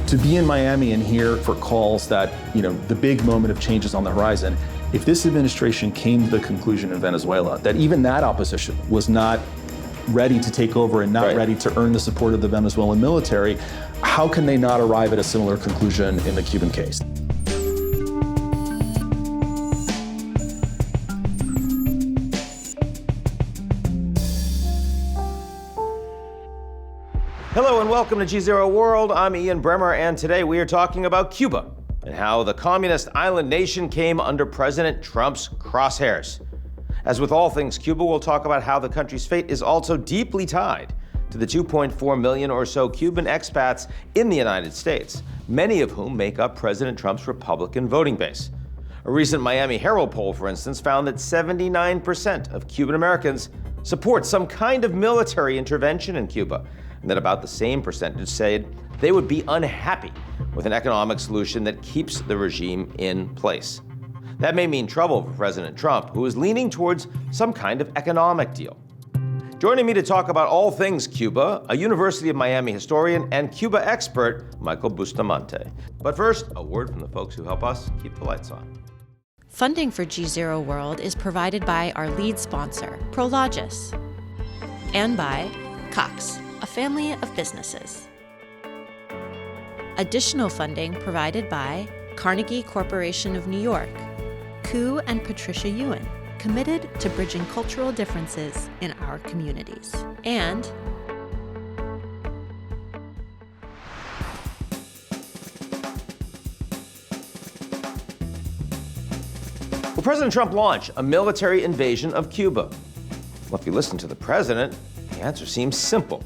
To be in Miami and hear for calls that, the big moment of change is on the horizon, if this administration came to the conclusion in Venezuela that even that opposition was not ready to take over and not ready to earn the support of the Venezuelan military, how can they not arrive at a similar conclusion in the Cuban case? Hello and welcome to GZERO World. I'm Ian Bremmer, and today we are talking about Cuba and how the communist island nation came under President Trump's crosshairs. As with all things Cuba, we'll talk about how the country's fate is also deeply tied to the 2.4 million or so Cuban expats in the United States, many of whom make up President Trump's Republican voting base. A recent Miami Herald poll, for instance, found that 79% of Cuban Americans support some kind of military intervention in Cuba, and that about the same percentage said they would be unhappy with an economic solution that keeps the regime in place. That may mean trouble for President Trump, who is leaning towards some kind of economic deal. Joining me to talk about all things Cuba, a University of Miami historian and Cuba expert, Michael Bustamante. But first, a word from the folks who help us keep the lights on. Funding for GZERO World is provided by our lead sponsor, Prologis, and by Cox, a family of businesses. Additional funding provided by Carnegie Corporation of New York, Ku and Patricia Ewan, committed to bridging cultural differences in our communities, and Will President Trump launch a military invasion of Cuba? Well, if you listen to the president, the answer seems simple.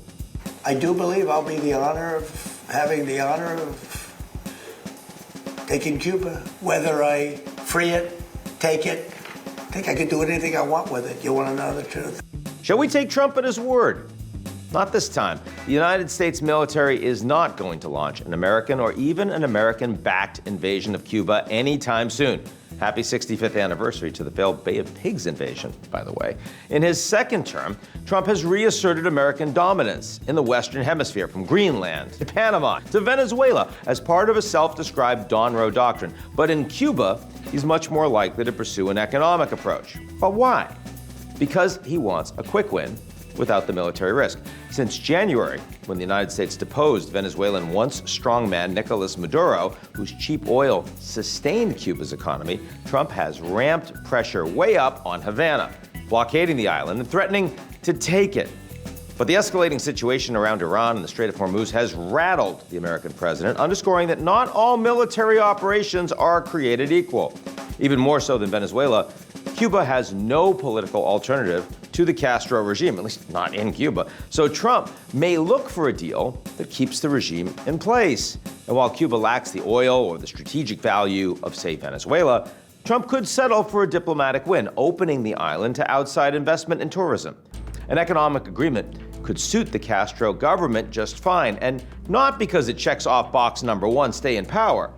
I do believe I'll be having the honor of taking Cuba. Whether I free it, take it, I think I can do anything I want with it. You want to know the truth? Shall we take Trump at his word? Not this time. The United States military is not going to launch an American or even an American-backed invasion of Cuba anytime soon. Happy 65th anniversary to the failed Bay of Pigs invasion, by the way. In his second term, Trump has reasserted American dominance in the Western Hemisphere, from Greenland to Panama to Venezuela, as part of a self-described Dawn Row doctrine. But in Cuba, he's much more likely to pursue an economic approach. But why? Because he wants a quick win without the military risk. Since January, when the United States deposed Venezuelan once strongman Nicolas Maduro, whose cheap oil sustained Cuba's economy, Trump has ramped pressure way up on Havana, blockading the island and threatening to take it. But the escalating situation around Iran and the Strait of Hormuz has rattled the American president, underscoring that not all military operations are created equal. Even more so than Venezuela, Cuba has no political alternative to the Castro regime, at least not in Cuba. So Trump may look for a deal that keeps the regime in place. And while Cuba lacks the oil or the strategic value of, say, Venezuela, Trump could settle for a diplomatic win, opening the island to outside investment and tourism. An economic agreement could suit the Castro government just fine, and not because it checks off box number one, stay in power.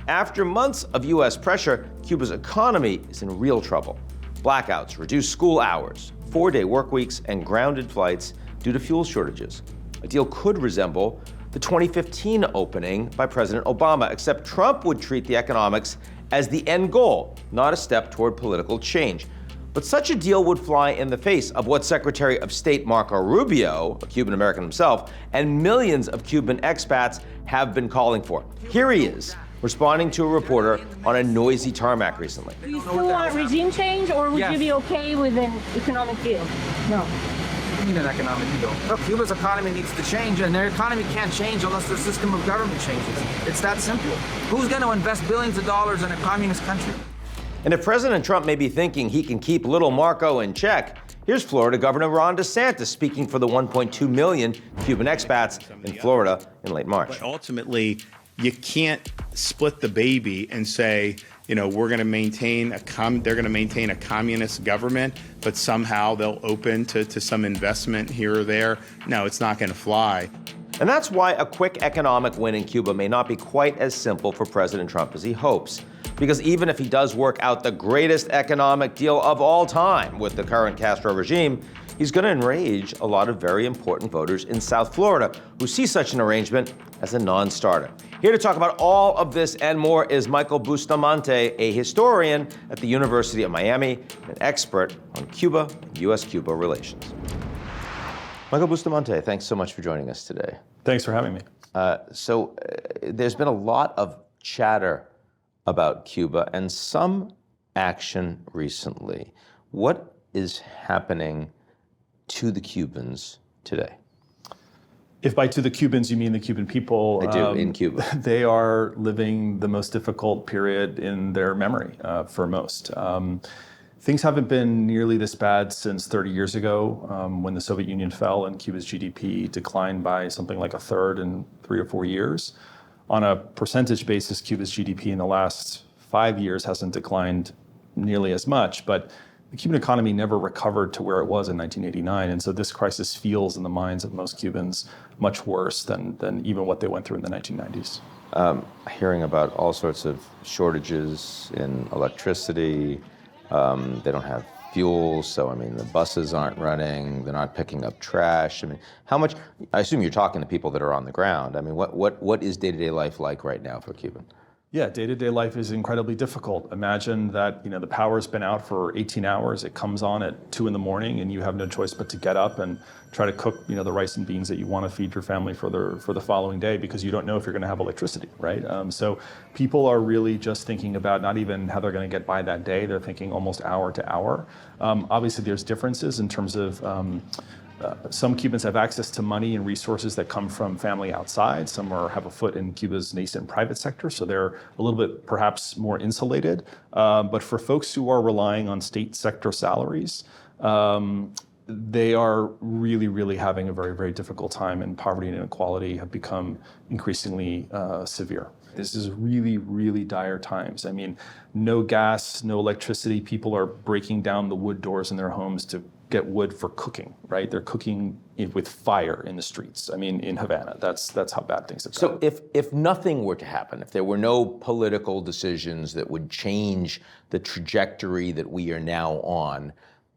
After months of U.S. pressure, Cuba's economy is in real trouble. Blackouts, reduced school hours, 4-day workweeks, and grounded flights due to fuel shortages. A deal could resemble the 2015 opening by President Obama, except Trump would treat the economics as the end goal, not a step toward political change. But such a deal would fly in the face of what Secretary of State Marco Rubio, a Cuban American himself, and millions of Cuban expats have been calling for. Here he is, responding to a reporter on a noisy tarmac recently. Do you still want regime change, or would you be okay with an economic deal? No. We need an economic deal. Look, Cuba's economy needs to change, and their economy can't change unless their system of government changes. It's that simple. Who's going to invest billions of dollars in a communist country? And if President Trump may be thinking he can keep little Marco in check, here's Florida Governor Ron DeSantis speaking for the 1.2 million Cuban expats in Florida in late March. But ultimately, you can't split the baby and say, we're going to maintain they're going to maintain a communist government, but somehow they'll open to some investment here or there. No, it's not going to fly. And that's why a quick economic win in Cuba may not be quite as simple for President Trump as he hopes. Because even if he does work out the greatest economic deal of all time with the current Castro regime, he's going to enrage a lot of very important voters in South Florida who see such an arrangement as a non-starter. Here to talk about all of this and more is Michael Bustamante, a historian at the University of Miami, an expert on Cuba and U.S.-Cuba relations. Michael Bustamante, thanks so much for joining us today. Thanks for having me. There's been a lot of chatter about Cuba and some action recently. What is happening to the Cubans today? If by to the Cubans you mean the Cuban people, I do, in Cuba. They are living the most difficult period in their memory for most. Things haven't been nearly this bad since 30 years ago when the Soviet Union fell and Cuba's GDP declined by something like a third in 3 or 4 years. On a percentage basis, Cuba's GDP in the last 5 years hasn't declined nearly as much, but the Cuban economy never recovered to where it was in 1989, and so this crisis feels in the minds of most Cubans much worse than even what they went through in the 1990s. Hearing about all sorts of shortages in electricity. They don't have fuel, so I mean the buses aren't running. They're not picking up trash. I mean, how much? I assume you're talking to people that are on the ground. I mean, what is day-to-day life like right now for Cuban? Yeah, day-to-day life is incredibly difficult. Imagine that the power's been out for 18 hours. It comes on at 2 a.m, and you have no choice but to get up and try to cook the rice and beans that you want to feed your family for the following day because you don't know if you're going to have electricity, right? So people are really just thinking about not even how they're going to get by that day. They're thinking almost hour to hour. Obviously, there's differences in terms of some Cubans have access to money and resources that come from family outside. Some have a foot in Cuba's nascent private sector, so they're a little bit perhaps more insulated. But for folks who are relying on state sector salaries, they are really, really having a very, very difficult time, and poverty and inequality have become increasingly severe. This is really, really dire times. I mean, no gas, no electricity. People are breaking down the wood doors in their homes to get wood for cooking, right? They're cooking with fire in the streets. I mean, in Havana, that's how bad things have gotten. So if nothing were to happen, if there were no political decisions that would change the trajectory that we are now on,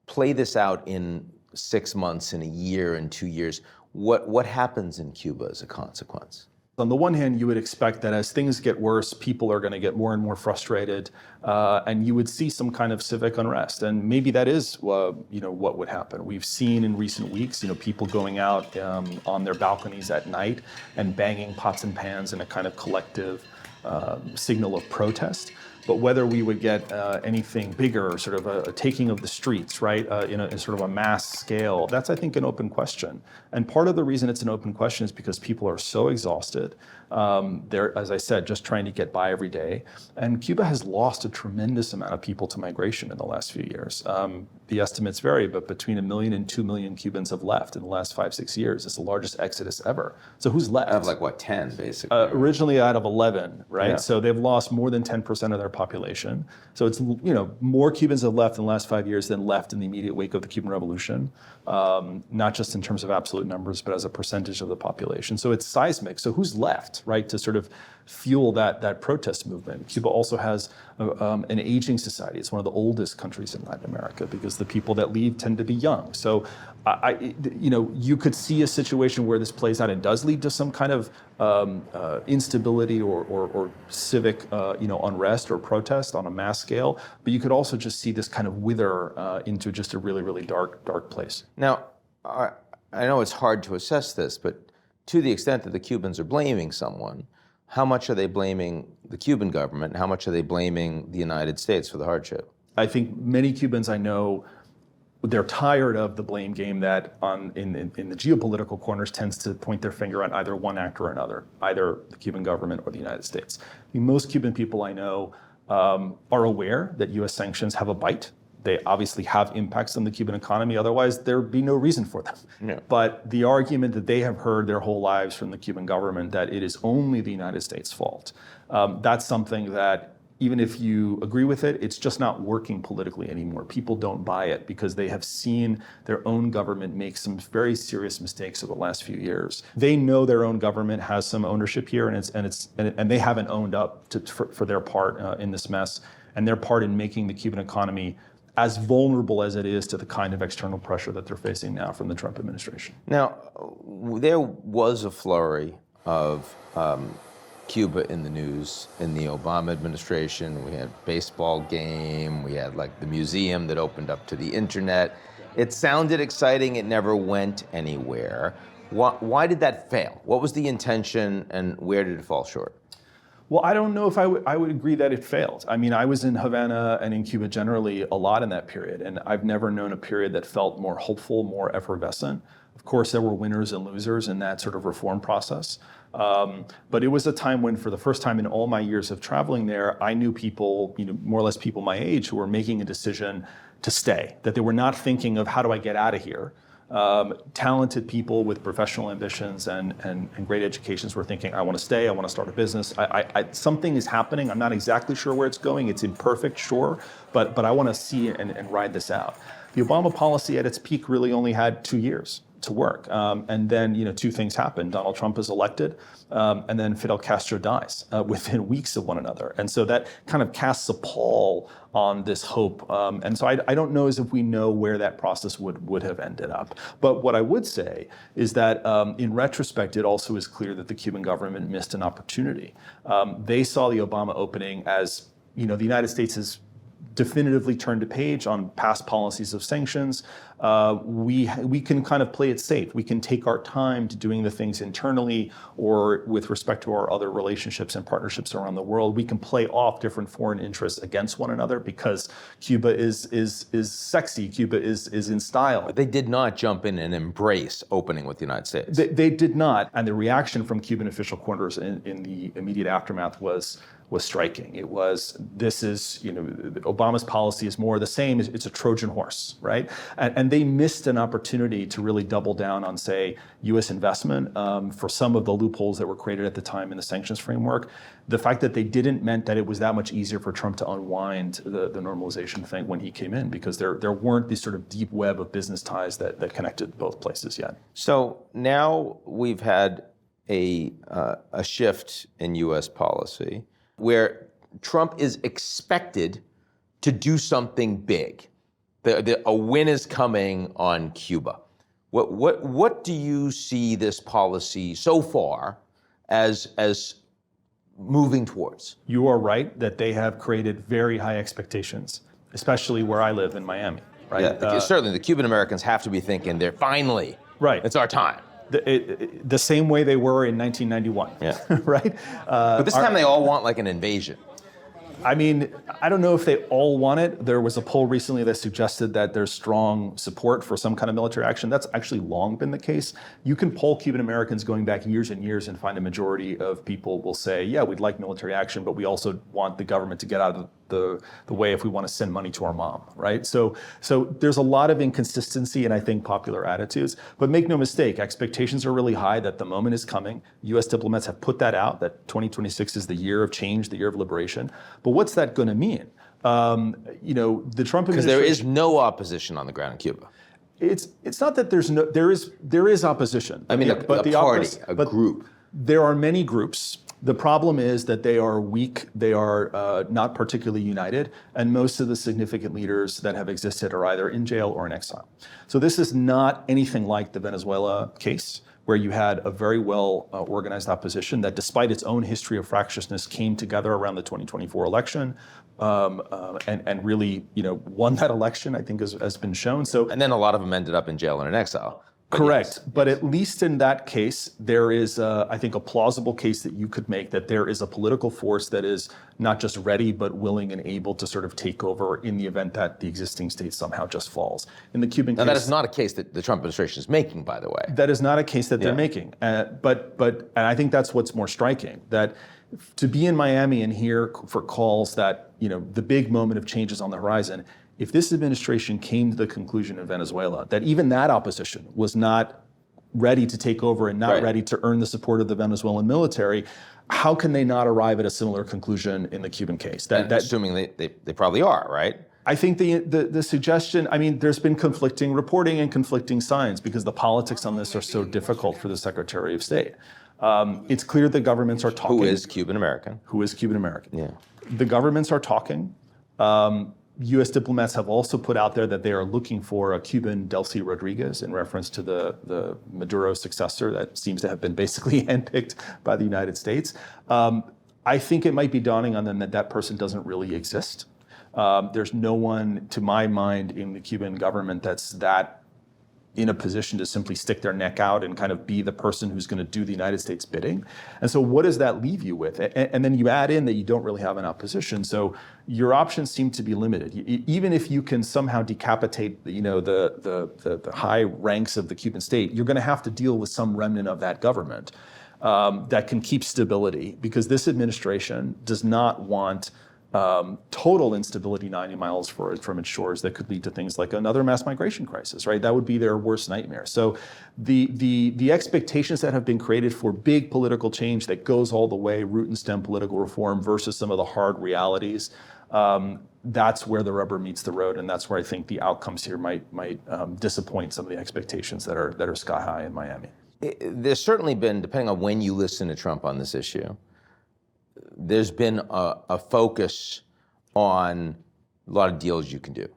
play this out in 6 months, in a year, in 2 years, what happens in Cuba as a consequence? On the one hand, you would expect that as things get worse, people are going to get more and more frustrated, and you would see some kind of civic unrest. And maybe that is, what would happen. We've seen in recent weeks, people going out on their balconies at night and banging pots and pans in a kind of collective signal of protest. But whether we would get anything bigger, sort of a taking of the streets, right, in sort of a mass scale, that's, I think, an open question. And part of the reason it's an open question is because people are so exhausted. They're, as I said, just trying to get by every day. And Cuba has lost a tremendous amount of people to migration in the last few years. The estimates vary, but between 1 million and 2 million Cubans have left in the last 5-6 years. It's the largest exodus ever. So who's left? Out of 10, basically. Originally out of 11, right? Yeah. So they've lost more than 10% of their population. So it's, more Cubans have left in the last 5 years than left in the immediate wake of the Cuban Revolution, not just in terms of absolute numbers, but as a percentage of the population. So it's seismic. So who's left, right, to sort of fuel that protest movement? Cuba also has an aging society. It's one of the oldest countries in Latin America because the people that leave tend to be young. So, you could see a situation where this plays out and does lead to some kind of instability or civic, unrest or protest on a mass scale. But you could also just see this kind of wither into just a really, really dark place. Now, I know it's hard to assess this, but to the extent that the Cubans are blaming someone, how much are they blaming the Cuban government, and how much are they blaming the United States for the hardship? I think many Cubans I know, they're tired of the blame game that in the geopolitical corners tends to point their finger at either one actor or another, either the Cuban government or the United States. I mean, most Cuban people I know are aware that U.S. sanctions have a bite. They obviously have impacts on the Cuban economy, otherwise there'd be no reason for them. Yeah. But the argument that they have heard their whole lives from the Cuban government that it is only the United States' fault, that's something that even if you agree with it, it's just not working politically anymore. People don't buy it because they have seen their own government make some very serious mistakes over the last few years. They know their own government has some ownership here, and they haven't owned up for their part in this mess, and their part in making the Cuban economy as vulnerable as it is to the kind of external pressure that they're facing now from the Trump administration. Now, there was a flurry of Cuba in the news in the Obama administration. We had baseball game, we had like the museum that opened up to the internet. It sounded exciting, it never went anywhere. Why did that fail? What was the intention and where did it fall short? Well, I don't know if I would agree that it failed. I mean, I was in Havana and in Cuba generally a lot in that period, and I've never known a period that felt more hopeful, more effervescent. Of course, there were winners and losers in that sort of reform process. But it was a time when, for the first time in all my years of traveling there, I knew people, more or less people my age, who were making a decision to stay, that they were not thinking of how do I get out of here. Talented people with professional ambitions and great educations were thinking, I want to stay, I want to start a business. Something is happening. I'm not exactly sure where it's going. It's imperfect, sure, but I want to see and ride this out. The Obama policy at its peak really only had 2 years to work. And then, two things happened. Donald Trump is elected, and then Fidel Castro dies within weeks of one another. And so that kind of casts a pall on this hope. And so I don't know as if we know where that process would have ended up. But what I would say is that in retrospect, it also is clear that the Cuban government missed an opportunity. They saw the Obama opening as, the United States has definitively turned a page on past policies of sanctions. We can kind of play it safe. We can take our time to doing the things internally or with respect to our other relationships and partnerships around the world. We can play off different foreign interests against one another because Cuba is sexy. Cuba is in style. But they did not jump in and embrace opening with the United States. They did not. And the reaction from Cuban official quarters in the immediate aftermath was striking. It was, Obama's policy is more the same. It's a Trojan horse, right? And they missed an opportunity to really double down on, say, U.S. investment for some of the loopholes that were created at the time in the sanctions framework. The fact that they didn't meant that it was that much easier for Trump to unwind the normalization thing when he came in, because there weren't this sort of deep web of business ties that connected both places yet. So now we've had a shift in U.S. policy where Trump is expected to do something big. A win is coming on Cuba. What do you see this policy so far as moving towards? You are right that they have created very high expectations, especially where I live in Miami, right? Yeah, certainly the Cuban Americans have to be thinking they're finally, right. It's our time. The same way they were in 1991, yeah. Right? But this time they all want like an invasion. I mean, I don't know if they all want it. There was a poll recently that suggested that there's strong support for some kind of military action. That's actually long been the case. You can poll Cuban Americans going back years and years and find a majority of people will say, yeah, we'd like military action, but we also want the government to get out of the way if we want to send money to our mom, right? So there's a lot of inconsistency in, I think, popular attitudes. But make no mistake, expectations are really high that the moment is coming. U.S. diplomats have put that out, that 2026 is the year of change, the year of liberation. But what's that going to mean? The Trump administration... Because there is no opposition on the ground in Cuba. It's not that there is opposition. I mean, a party, a group. There are many groups. The problem is that they are weak, they are not particularly united, and most of the significant leaders that have existed are either in jail or in exile. So this is not anything like the Venezuela case, where you had a very well organized opposition that, despite its own history of fractiousness, came together around the 2024 election and really won that election, I think has been shown. And then a lot of them ended up in jail and in exile. Correct. Yes. But at least in that case, there is, I think, a plausible case that you could make that there is a political force that is not just ready, but willing and able to sort of take over in the event that the existing state somehow just falls. In the Cuban case... Now, that is not a case that the Trump administration is making, by the way. That is not a case that they're making. But and I think that's what's more striking, that to be in Miami and hear for calls that, the big moment of change is on the horizon. If this administration came to the conclusion in Venezuela that even that opposition was not ready to take over and not ready to earn the support of the Venezuelan military, how can they not arrive at a similar conclusion in the Cuban case? Assuming they probably are, right? I think the suggestion, there's been conflicting reporting and conflicting signs because the politics on this are so difficult for the Secretary of State. It's clear the governments are talking. Who is Cuban American. Who is Cuban American. Yeah. The governments are talking. U.S. diplomats have also put out there that they are looking for a Cuban Delcy Rodriguez in reference to the Maduro successor that seems to have been basically handpicked by the United States. I think it might be dawning on them that that person doesn't really exist. There's no one, to my mind, in the Cuban government that's that in a position to simply stick their neck out and kind of be the person who's going to do the United States bidding. And so what does that leave you with? And then you add in that you don't really have an opposition. So your options seem to be limited. Even if you can somehow decapitate, the high ranks of the Cuban state, you're going to have to deal with some remnant of that government that can keep stability, because this administration does not want total instability 90 miles from its shores that could lead to things like another mass migration crisis, right? That would be their worst nightmare. So the expectations that have been created for big political change that goes all the way, root and stem political reform versus some of the hard realities, that's where the rubber meets the road, and that's where I think the outcomes here might disappoint some of the expectations that are sky high in Miami. There's certainly been, depending on when you listen to Trump on this issue, there's been a focus on a lot of deals you can do.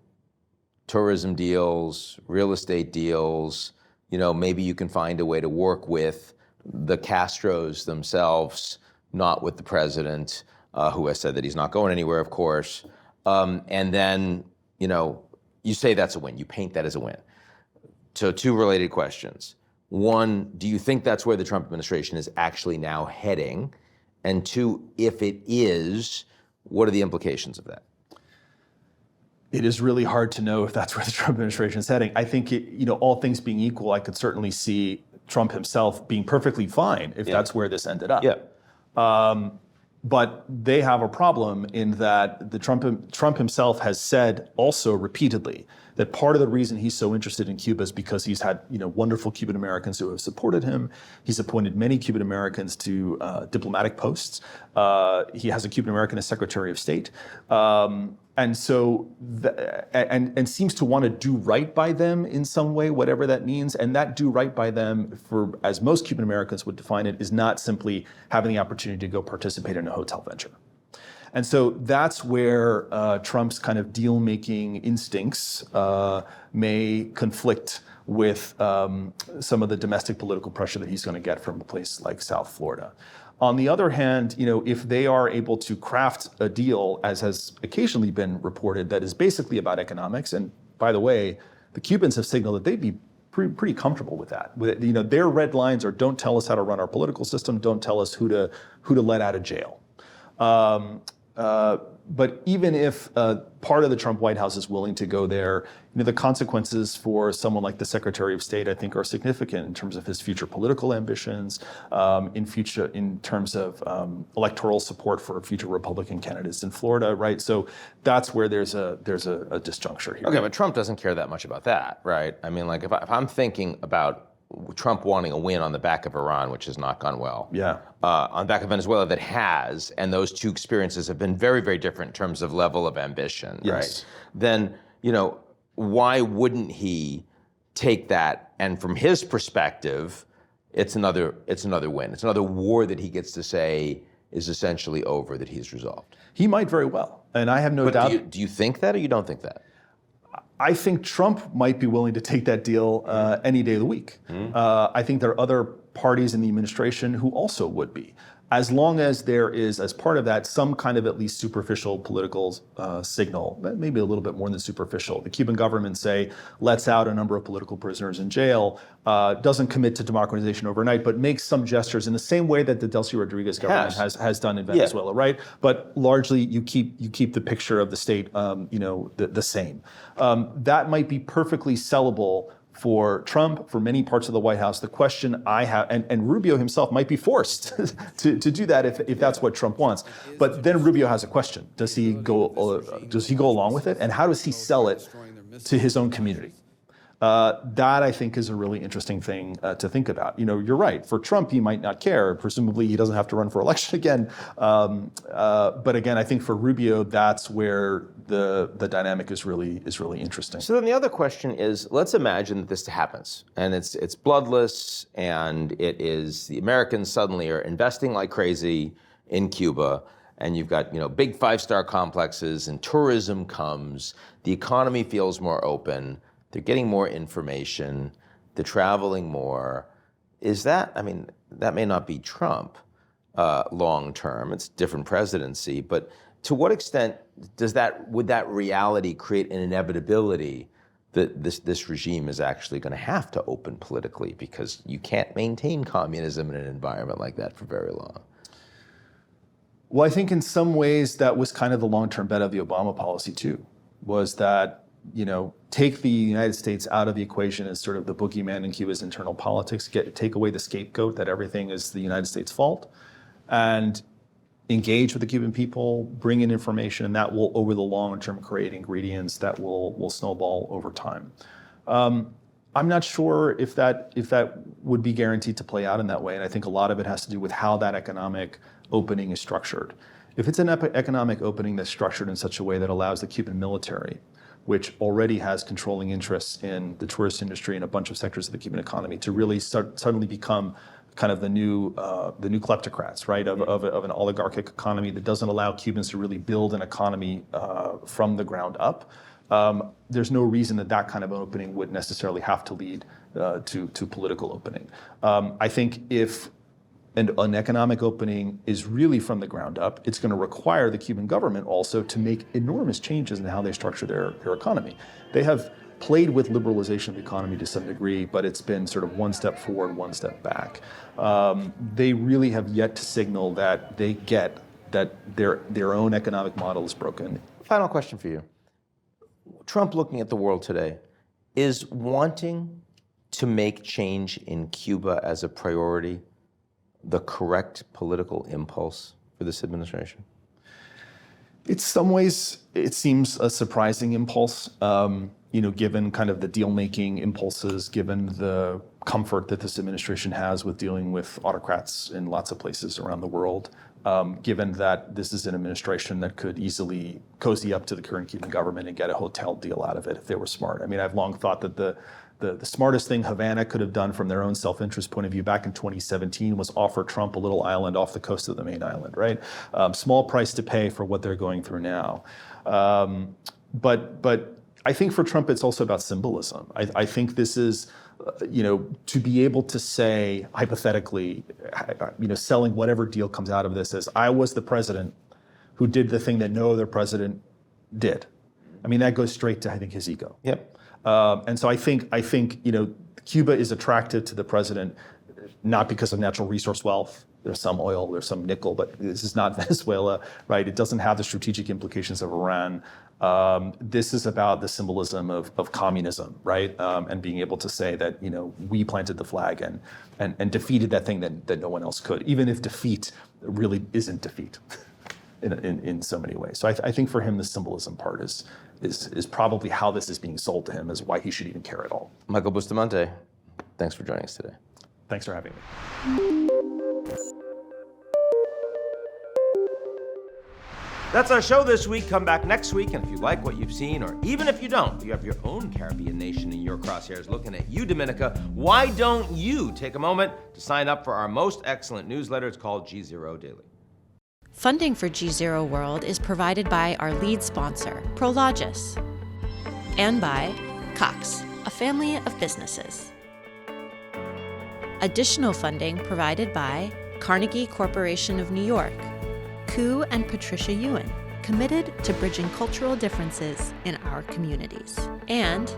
Tourism deals, real estate deals, maybe you can find a way to work with the Castros themselves, not with the president, who has said that he's not going anywhere, of course. And then, you say that's a win. You paint that as a win. So two related questions. One, do you think that's where the Trump administration is actually now heading? And two, if it is, what are the implications of that? It is really hard to know if that's where the Trump administration is heading. I think, all things being equal, I could certainly see Trump himself being perfectly fine if that's where this ended up. Yeah. But they have a problem in that Trump himself has said also repeatedly that part of the reason he's so interested in Cuba is because he's had wonderful Cuban Americans who have supported him. He's appointed many Cuban Americans to diplomatic posts. He has a Cuban American as Secretary of State, and so and seems to want to do right by them in some way, whatever that means. And that do right by them, for as most Cuban Americans would define it, is not simply having the opportunity to go participate in a hotel venture. And so that's where Trump's kind of deal-making instincts may conflict with some of the domestic political pressure that he's going to get from a place like South Florida. On the other hand, if they are able to craft a deal, as has occasionally been reported, that is basically about economics, and by the way, the Cubans have signaled that they'd be pretty comfortable with that. Their red lines are: don't tell us how to run our political system, don't tell us who to let out of jail. But even if part of the Trump White House is willing to go there, the consequences for someone like the Secretary of State, I think, are significant in terms of his future political ambitions, in terms of electoral support for future Republican candidates in Florida, right? So that's where there's a disjuncture here. Okay, but Trump doesn't care that much about that, right? I mean, like if I'm thinking about Trump wanting a win on the back of Iran, which has not gone well. Yeah. On the back of Venezuela, that has, and those two experiences have been very, very different in terms of level of ambition, yes. Right? Then, why wouldn't he take that? And from his perspective, it's another win. It's another war that he gets to say is essentially over, that he's resolved. He might very well, and I have no doubt. Do you think that, or you don't think that? I think Trump might be willing to take that deal any day of the week. I think there are other parties in the administration who also would be, as long as there is, as part of that, some kind of at least superficial political signal, maybe a little bit more than superficial. The Cuban government, say, lets out a number of political prisoners in jail, doesn't commit to democratization overnight, but makes some gestures in the same way that the Delcy Rodriguez government has done in Venezuela, right? But largely, you keep the picture of the state, the same. That might be perfectly sellable for Trump, for many parts of the White House. The question I have, and Rubio himself might be forced to do that if that's what Trump wants. But then Rubio has a question: Does he go along with it, and how does he sell it to his own community? That, I think, is a really interesting thing to think about. You're right. For Trump, he might not care. Presumably, he doesn't have to run for election again. But again, I think for Rubio, that's where the dynamic is really interesting. So then the other question is: let's imagine that this happens, and it's bloodless, and it is the Americans suddenly are investing like crazy in Cuba, and you've got big 5-star complexes, and tourism comes, the economy feels more open, they're getting more information, they're traveling more. Is that, that may not be Trump long term, it's a different presidency, but to what extent would that reality create an inevitability that this regime is actually going to have to open politically, because you can't maintain communism in an environment like that for very long? Well, I think in some ways that was kind of the long-term bet of the Obama policy too, was that, take the United States out of the equation as sort of the boogeyman in Cuba's internal politics, take away the scapegoat that everything is the United States' fault, and engage with the Cuban people, bring in information, and that will, over the long term, create ingredients that will snowball over time. I'm not sure if that would be guaranteed to play out in that way, and I think a lot of it has to do with how that economic opening is structured. If it's an economic opening that's structured in such a way that allows the Cuban military, which already has controlling interests in the tourist industry and a bunch of sectors of the Cuban economy, to really suddenly become kind of the new kleptocrats, right, of an oligarchic economy that doesn't allow Cubans to really build an economy from the ground up. There's no reason that kind of opening would necessarily have to lead to political opening. I think if an economic opening is really from the ground up, it's going to require the Cuban government also to make enormous changes in how they structure their economy. They have played with liberalization of the economy to some degree, but it's been sort of one step forward, one step back. They really have yet to signal that they get that their own economic model is broken. Final question for you. Trump, looking at the world today, is wanting to make change in Cuba as a priority the correct political impulse for this administration? In some ways, it seems a surprising impulse, given kind of the deal-making impulses, given the comfort that this administration has with dealing with autocrats in lots of places around the world, given that this is an administration that could easily cozy up to the current Cuban government and get a hotel deal out of it if they were smart. I've long thought that the smartest thing Havana could have done from their own self-interest point of view back in 2017 was offer Trump a little island off the coast of the main island, right? Small price to pay for what they're going through now. But I think for Trump, it's also about symbolism. I think this is, to be able to say, hypothetically, selling whatever deal comes out of this as, I was the president who did the thing that no other president did. That goes straight to, I think, his ego. Yep. And so I think Cuba is attractive to the president, not because of natural resource wealth. There's some oil, there's some nickel, but this is not Venezuela, right? It doesn't have the strategic implications of Iran. This is about the symbolism of communism, right? And being able to say that, we planted the flag and defeated that thing that no one else could, even if defeat really isn't defeat in so many ways. So I think for him, the symbolism part is probably how this is being sold to him, is why he should even care at all. Michael Bustamante, thanks for joining us today. Thanks for having me. That's our show this week. Come back next week, and if you like what you've seen, or even if you don't, you have your own Caribbean nation in your crosshairs looking at you, Dominica. Why don't you take a moment to sign up for our most excellent newsletter? It's called GZERO Daily. Funding for GZERO World is provided by our lead sponsor, Prologis, and by Cox, a family of businesses. Additional funding provided by Carnegie Corporation of New York, Cuba and Patricia Ewan, committed to bridging cultural differences in our communities, and